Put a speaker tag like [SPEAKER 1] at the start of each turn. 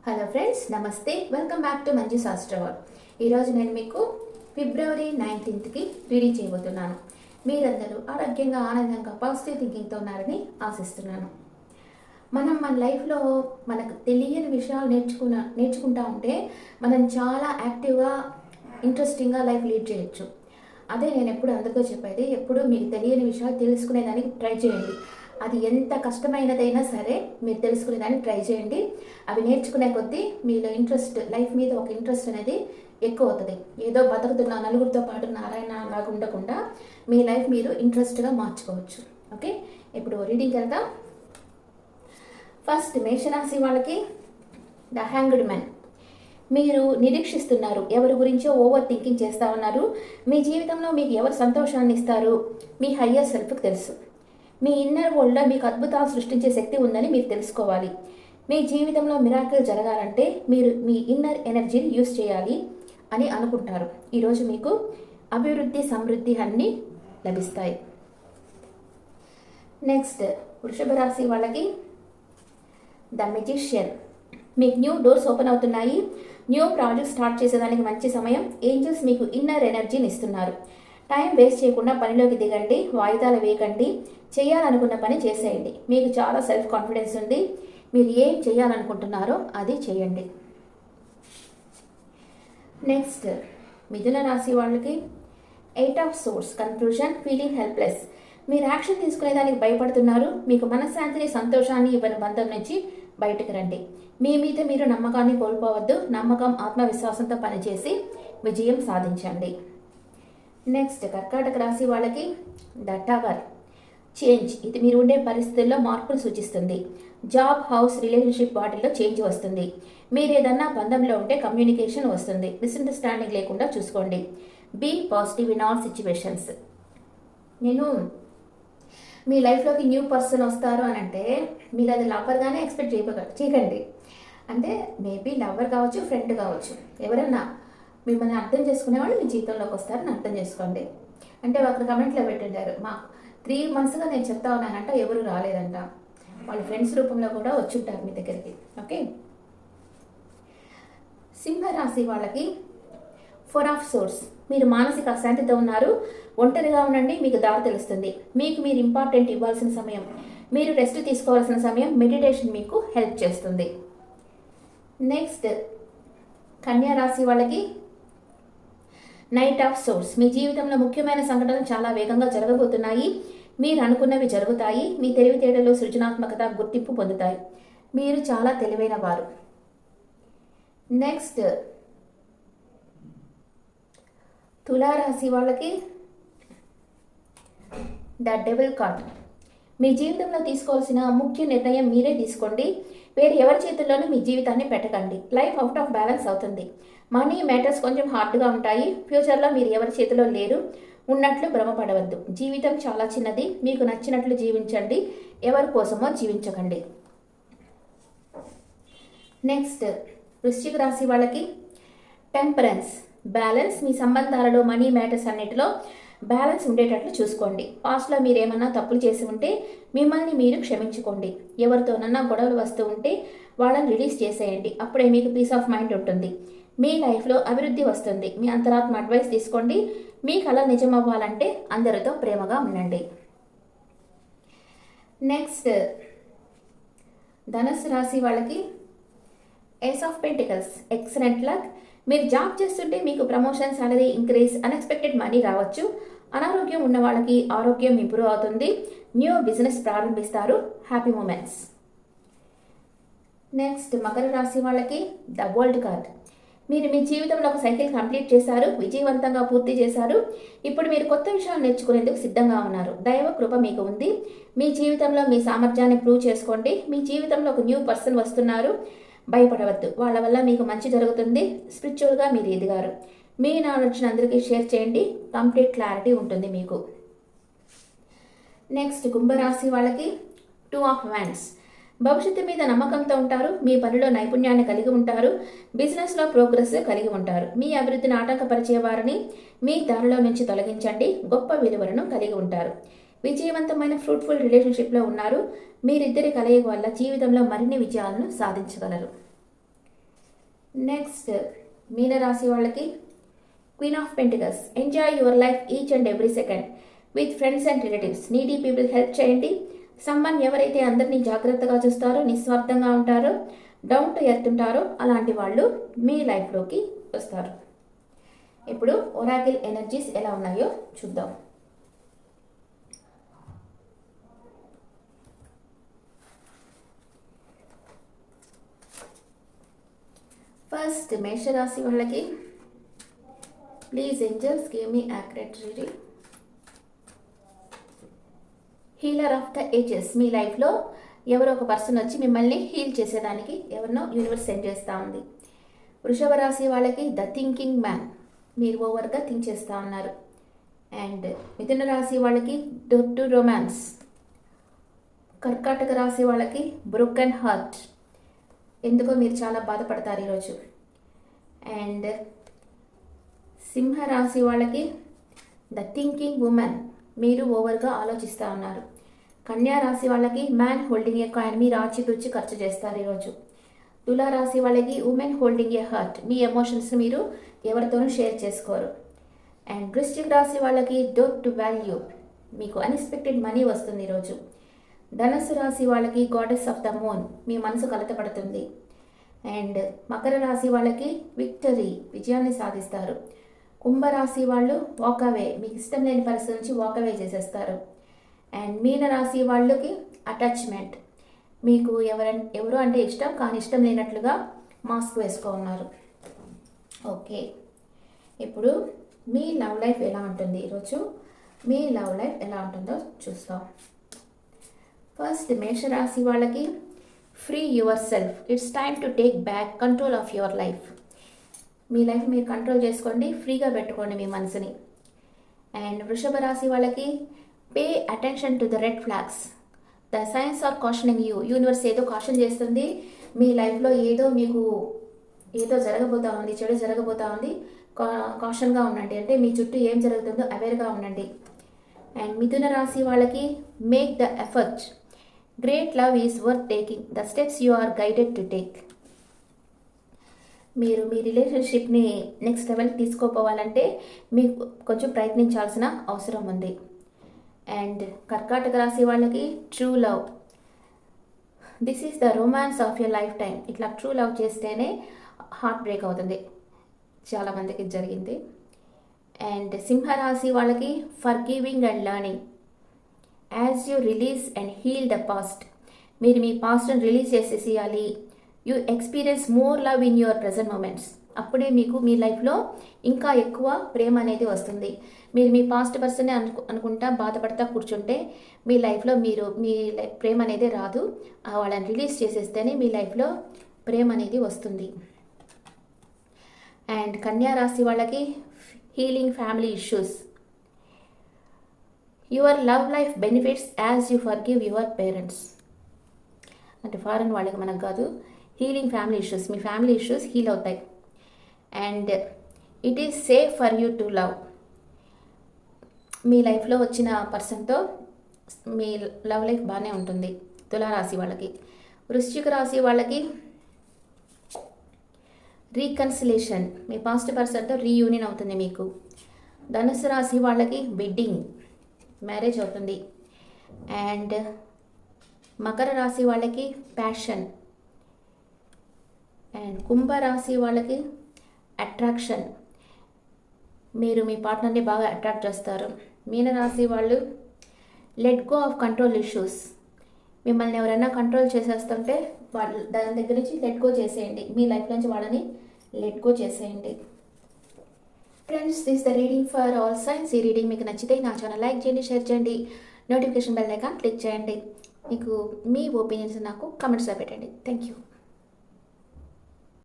[SPEAKER 1] Hello friends, నమస్తే. Welcome back to Manju శాస్త్రవాల్. ఈరోజు నేను మీకు ఫిబ్రవరి 19కి రీడింగ్ చేయబోతున్నాను. మీరందరూ ఆరోగ్యంగా, ఆనందంగా, పాజిటివ్ థింకింగ్తో ఉన్నారని ఆశిస్తున్నాను. మనం మన లైఫ్లో మనకు తెలియని విషయాలు నేర్చుకుంటా ఉంటే మనం చాలా యాక్టివ్గా, ఇంట్రెస్టింగ్గా లైఫ్ లీడ్ చేయొచ్చు. అదే నేను ఎప్పుడు అందరితో చెప్పేది, ఎప్పుడు మీకు తెలియని విషయాలు తెలుసుకునేదానికి ట్రై చేయండి. అది ఎంత కష్టమైనదైనా సరే మీరు తెలుసుకునేదానికి ట్రై చేయండి. అవి నేర్చుకునే కొద్దీ మీలో ఇంట్రెస్ట్, లైఫ్ మీద ఒక ఇంట్రెస్ట్ అనేది ఎక్కువ అవుతుంది. ఏదో బతుకుతున్న నలుగురితో పాటు నారాయణ లాగా ఉండకుండా మీ లైఫ్ మీరు ఇంట్రెస్ట్గా మార్చుకోవచ్చు. ఓకే, ఇప్పుడు రీడింగ్కి వెళ్దాం. ఫస్ట్ మేషరాశి వాళ్ళకి ద హ్యాంగ్డ్ మ్యాన్. మీరు నిరీక్షిస్తున్నారు, ఎవరి గురించో ఓవర్ థింకింగ్ చేస్తూ ఉన్నారు. మీ జీవితంలో మీకు ఎవరు సంతోషాన్ని ఇస్తారు మీ హయ్యర్ సెల్ఫ్కి తెలుసు. మీ ఇన్నర్ వరల్డ్లో మీకు అద్భుతాలు సృష్టించే శక్తి ఉందని మీరు తెలుసుకోవాలి. మీ జీవితంలో మిరాకిల్ జరగాలంటే మీరు మీ ఇన్నర్ ఎనర్జీని యూస్ చేయాలి అని అనుకుంటారు. ఈరోజు మీకు అభివృద్ధి, సమృద్ధి అన్నీ లభిస్తాయి. నెక్స్ట్ వృషభ రాశి వాళ్ళకి ద మెజిషియన్. మీకు న్యూ డోర్స్ ఓపెన్ అవుతున్నాయి. న్యూ ప్రాజెక్ట్ స్టార్ట్ చేసేదానికి మంచి సమయం. ఏంజల్స్ మీకు ఇన్నర్ ఎనర్జీని ఇస్తున్నారు. టైం వేస్ట్ చేయకుండా పనిలోకి దిగండి, వాయిదాలు వేయకండి, చేయాలనుకున్న పని చేసేయండి. మీకు చాలా సెల్ఫ్ కాన్ఫిడెన్స్ ఉంది. మీరు ఏం చేయాలనుకుంటున్నారో అది చేయండి. నెక్స్ట్ మిథున రాశి వాళ్ళకి 8 of swords. Confusion, feeling helpless. మీరు యాక్షన్ తీసుకునేదానికి భయపడుతున్నారు. మీకు మనశ్శాంతిని, సంతోషాన్ని ఇవ్వని బంధం నుంచి బయటకు రండి. మీ మీద మీరు నమ్మకాన్ని కోల్పోవద్దు. నమ్మకం, ఆత్మవిశ్వాసంతో పనిచేసి విజయం సాధించండి. నెక్స్ట్ కర్కాటక రాశి వాళ్ళకి ద టవర్. చేంజ్. ఇది మీరు ఉండే పరిస్థితుల్లో మార్పులు సూచిస్తుంది. జాబ్, హౌస్, రిలేషన్షిప్ వాటిల్లో చేంజ్ వస్తుంది. మీరు ఏదన్నా బంధంలో ఉంటే కమ్యూనికేషన్ వస్తుంది. మిస్అండర్స్టాండింగ్ లేకుండా చూసుకోండి. Be positive in all situations. నేను మీ లైఫ్లోకి న్యూ పర్సన్ వస్తారు అని అంటే మీరు అది లవర్గానే ఎక్స్పెక్ట్ చేయకండి. అంటే మేబీ లవర్ కావచ్చు, ఫ్రెండ్ కావచ్చు, ఎవరన్నా మిమ్మల్ని అర్థం చేసుకునేవాళ్ళు మీ జీవితంలోకి వస్తారని అర్థం చేసుకోండి. అంటే ఒకరు కమెంట్లో పెట్టింటారు, మా 3 monthsగా నేను చెప్తా ఉన్నానంట, ఎవరు రాలేదంట. వాళ్ళ ఫ్రెండ్స్ రూపంలో కూడా వచ్చుంటారు మీ దగ్గరికి. ఓకే, సింహరాశి వాళ్ళకి 4 ఆఫ్ సోర్స్. మీరు మానసిక అశాంతితో ఉన్నారు. ఒంటరిగా ఉండండి, మీకు దారి తెలుస్తుంది. మీకు మీరు ఇంపార్టెంట్ ఇవ్వాల్సిన సమయం, మీరు రెస్ట్ తీసుకోవాల్సిన సమయం. మెడిటేషన్ మీకు హెల్ప్ చేస్తుంది. నెక్స్ట్ కన్యా రాశి వాళ్ళకి నైట్ ఆఫ్ సోర్స్. మీ జీవితంలో ముఖ్యమైన సంఘటనలు చాలా వేగంగా జరగబోతున్నాయి. మీరు అనుకున్నవి జరుగుతాయి. మీ తెలివితేటలు, సృజనాత్మకత గుర్తింపు పొందుతాయి. మీరు చాలా తెలివైన వారు. నెక్స్ట్ తులారాశి వాళ్ళకి ద డెవిల్ కార్డ్. మీ జీవితంలో తీసుకోవాల్సిన ముఖ్య నిర్ణయం మీరే తీసుకోండి. వేరే ఎవరి చేతుల్లోనూ మీ జీవితాన్ని పెట్టకండి. లైఫ్ అవుట్ ఆఫ్ బ్యాలెన్స్ అవుతుంది. మనీ మ్యాటర్స్ కొంచెం హార్డ్గా ఉంటాయి. ఫ్యూచర్లో మీరు ఎవరి చేతిలో లేరు ఉన్నట్లు భ్రమపడవద్దు. జీవితం చాలా చిన్నది. మీకు నచ్చినట్లు జీవించండి, ఎవరి కోసమో జీవించకండి. నెక్స్ట్ వృశ్చిక రాశి వాళ్ళకి టెంపరెన్స్. బ్యాలెన్స్. మీ సంబంధాలలో, మనీ మ్యాటర్స్ అన్నిటిలో బ్యాలెన్స్ ఉండేటట్లు చూసుకోండి. పాస్ట్లో మీరు ఏమన్నా తప్పులు చేసి ఉంటే మిమ్మల్ని మీరు క్షమించుకోండి. ఎవరితోనన్నా గొడవలు వస్తూ ఉంటే వాళ్ళని రిలీజ్ చేసేయండి. అప్పుడే మీకు పీస్ ఆఫ్ మైండ్ ఉంటుంది. మీ లైఫ్లో అభివృద్ధి వస్తుంది. మీ అంతరాత్మ అడ్వైస్ తీసుకోండి. మీ కళ నిజం అవ్వాలంటే అందరితో ప్రేమగా ఉండండి. నెక్స్ట్ ధనుస్సు రాశి వాళ్ళకి ace of pentacles. Excellent luck. మీరు జాబ్ చేస్తుంటే మీకు promotion, salary increase, unexpected money రావచ్చు. అనారోగ్యం ఉన్న వాళ్ళకి ఆరోగ్యం ఇంప్రూవ్ అవుతుంది. న్యూ బిజినెస్ ప్రారంభిస్తారు. Happy moments. నెక్స్ట్ మకర రాశి వాళ్ళకి ద వరల్డ్ కార్డ్. మీరు మీ జీవితంలో ఒక సైకిల్ కంప్లీట్ చేశారు, విజయవంతంగా పూర్తి చేశారు. ఇప్పుడు మీరు కొత్త విషయాలు నేర్చుకునేందుకు సిద్ధంగా ఉన్నారు. దైవ కృప మీకు ఉంది. మీ జీవితంలో మీ సామర్థ్యాన్ని ప్రూవ్ చేసుకోండి. మీ జీవితంలో ఒక న్యూ పర్సన్ వస్తున్నారు. భయపడవద్దు, వాళ్ళ వల్ల మీకు మంచి జరుగుతుంది. స్పిరిచువల్గా మీరు ఎదిగారు. మీ నాలెడ్జ్ని అందరికీ షేర్ చేయండి. కంప్లీట్ క్లారిటీ ఉంటుంది మీకు. నెక్స్ట్ కుంభరాశి వాళ్ళకి 2 ఆఫ్ వ్యాండ్స్. భవిష్యత్తు మీద నమ్మకంతో ఉంటారు. మీ పనిలో నైపుణ్యాన్ని కలిగి ఉంటారు. బిజినెస్లో ప్రోగ్రెస్ కలిగి ఉంటారు. మీ అభివృద్ధిని ఆటంకపరిచే వారిని మీ దారిలో నుంచి తొలగించండి. గొప్ప విలువలను కలిగి ఉంటారు. విజయవంతమైన ఫ్రూట్ఫుల్ రిలేషన్షిప్లో ఉన్నారు. మీరిద్దరి కలయిక వల్ల జీవితంలో మరిన్ని విజయాలను సాధించగలరు. నెక్స్ట్ మీనరాశి వాళ్ళకి queen of pentacles. Enjoy your life each and every second with friends and relatives. Needy people help చేయండి. సమ్మన్ ఎవరైతే అందరినీ జాగ్రత్తగా చూస్తారో, నిస్వార్థంగా ఉంటారో, డౌన్ టు ఎర్త్ ఉంటారో అలాంటి వాళ్ళు మీ లైఫ్లోకి వస్తారు. ఇప్పుడు ఒరాకిల్ ఎనర్జీస్ ఎలా ఉన్నాయో చూద్దాం. ఫస్ట్ మేషరాశి వాళ్ళకి please angels give me accurate reading. Healer of the ages. మీ లైఫ్లో ఎవరో ఒక పర్సన్ వచ్చి మిమ్మల్ని హీల్ చేసేదానికి ఎవరినో యూనివర్స్ సెండ్ చేస్తూ ఉంది. వృషభ రాశి వాళ్ళకి ద థింకింగ్ మ్యాన్. మీరు ఓవర్గా థింక్ చేస్తూ ఉన్నారు. అండ్ మిథున రాశి వాళ్ళకి డోర్ టు రొమాన్స్. కర్కాటక రాశి వాళ్ళకి బ్రోకెన్ హార్ట్. ఎందుకో మీరు చాలా బాధపడతారు ఈరోజు. అండ్ సింహరాశి వాళ్ళకి ద థింకింగ్ ఉమెన్. మీరు ఓవర్గా ఆలోచిస్తూ ఉన్నారు. కన్యా రాశి వాళ్ళకి మ్యాన్ హోల్డింగ్ ఏ కాయిన్. మీరు ఆచితూచి ఖర్చు చేస్తారు ఈరోజు. తులారాశి వాళ్ళకి women holding a heart. Me emotions మీరు ఎవరితోనూ షేర్ చేసుకోరు. అండ్ వృశ్చిక రాశి వాళ్ళకి డోర్ టు వాల్యూ. మీకు అన్ఎక్స్పెక్టెడ్ మనీ వస్తుంది ఈరోజు. ధనుసు రాశి వాళ్ళకి గాడెస్ ఆఫ్ ద మూన్. మీ మనసు కలతపడుతుంది. అండ్ మకర రాశి వాళ్ళకి విక్టరీ. విజయాన్ని సాధిస్తారు. కుంభరాశి వాళ్ళు వాకవే. మీకు ఇష్టం లేని పరిస్థితి నుంచి వాకవే చేసేస్తారు. అండ్ మీన రాశి వాళ్ళకి అటాచ్మెంట్. మీకు ఎవరు అంటే ఇష్టం కానీ ఇష్టం లేనట్లుగా మాస్క్ వేసుకో ఉన్నారు. ఓకే, ఇప్పుడు మీ లవ్ లైఫ్ ఎలా ఉంటుంది ఈరోజు? మీ లవ్ లైఫ్ ఎలా ఉంటుందో చూస్తాం. ఫస్ట్ మేషరాశి వాళ్ళకి free yourself. It's time to take back control of your life. మీ లైఫ్ మీరు కంట్రోల్ చేసుకోండి, ఫ్రీగా పెట్టుకోండి మీ మనసుని. అండ్ వృషభ రాశి వాళ్ళకి pay attention to the red flags. The signs are cautioning you. Universe ఏదో కాషన్ చేస్తుంది. మీ లైఫ్లో మీకు ఏదో జరగబోతా ఉంది, చెడు జరగబోతా ఉంది. కాషన్గా ఉండండి. అంటే మీ చుట్టూ ఏం జరుగుతుందో అవేర్గా ఉండండి. అండ్ మిథున రాశి వాళ్ళకి make the effort. Great love is worth taking. The steps you are guided to take. మీరు మీ రిలేషన్షిప్ని నెక్స్ట్ లెవెల్కి తీసుకోపోవాలంటే మీకు కొంచెం ప్రయత్నించాల్సిన అవసరం ఉంది. అండ్ కర్కాటక రాశి వాళ్ళకి true love. This is the romance of your lifetime. ఇట్లా ట్రూ లవ్ చేస్తేనే హార్ట్ బ్రేక్ అవుతుంది. చాలామందికి జరిగింది. అండ్ సింహరాశి వాళ్ళకి forgiving and learning. As you release and heal the past. మీరు మీ పాస్ట్ని రిలీజ్ చేసేసేయాలి. You experience more love in your present moments. అప్పుడే మీకు మీ లైఫ్లో ఇంకా ఎక్కువ ప్రేమ అనేది వస్తుంది. మీరు మీ పాస్ట్ పర్సన్ని అనుకుంటా బాధపడతా కూర్చుంటే మీ లైఫ్లో మీ ప్రేమ అనేది రాదు. వాళ్ళని రిలీజ్ చేసేస్తేనే మీ లైఫ్లో ప్రేమ అనేది వస్తుంది. అండ్ కన్యా రాశి వాళ్ళకి healing family issues. Your love life benefits as you forgive your parents. అంటే ఫారెన్ వాళ్ళకి మనకు కాదు. Healing family issues. మీ ఫ్యామిలీ ఇష్యూస్ హీల్ అవుతాయి. And it is safe for you to love. మీ లైఫ్లో వచ్చిన పర్సన్తో మీ లవ్ లైఫ్ బాగానే ఉంటుంది. తులారాశి వాళ్ళకి. వృశ్చిక రాశి వాళ్ళకి రీకన్సిలేషన్. మీ పాస్ట్ పర్సన్తో రీయూనియన్ అవుతుంది మీకు. ధనుసు రాశి వాళ్ళకి వెడ్డింగ్, మ్యారేజ్ అవుతుంది. అండ్ మకర రాశి వాళ్ళకి ప్యాషన్. అండ్ కుంభరాశి వాళ్ళకి అట్రాక్షన్. మీరు మీ పార్ట్నర్ని బాగా అట్రాక్ట్ చేస్తారు. మీనరాశి వాళ్ళు let go of control issues. మిమ్మల్ని ఎవరైనా కంట్రోల్ చేసేస్తుంటే దాని దగ్గర నుంచి లెట్ గో చేసేయండి. మీ లైఫ్ నుంచి వాళ్ళని లెట్ గో చేసేయండి. Friends, this the reading for all science. ఈ రీడింగ్ మీకు నచ్చితే నా ఛానల్ లైక్ చేయండి, షేర్ చేయండి, నోటిఫికేషన్ బెల్ ఐకాన్ క్లిక్ చేయండి. మీకు మీ ఒపీనియన్స్ నాకు కమెంట్స్లో పెట్టండి. Thank you.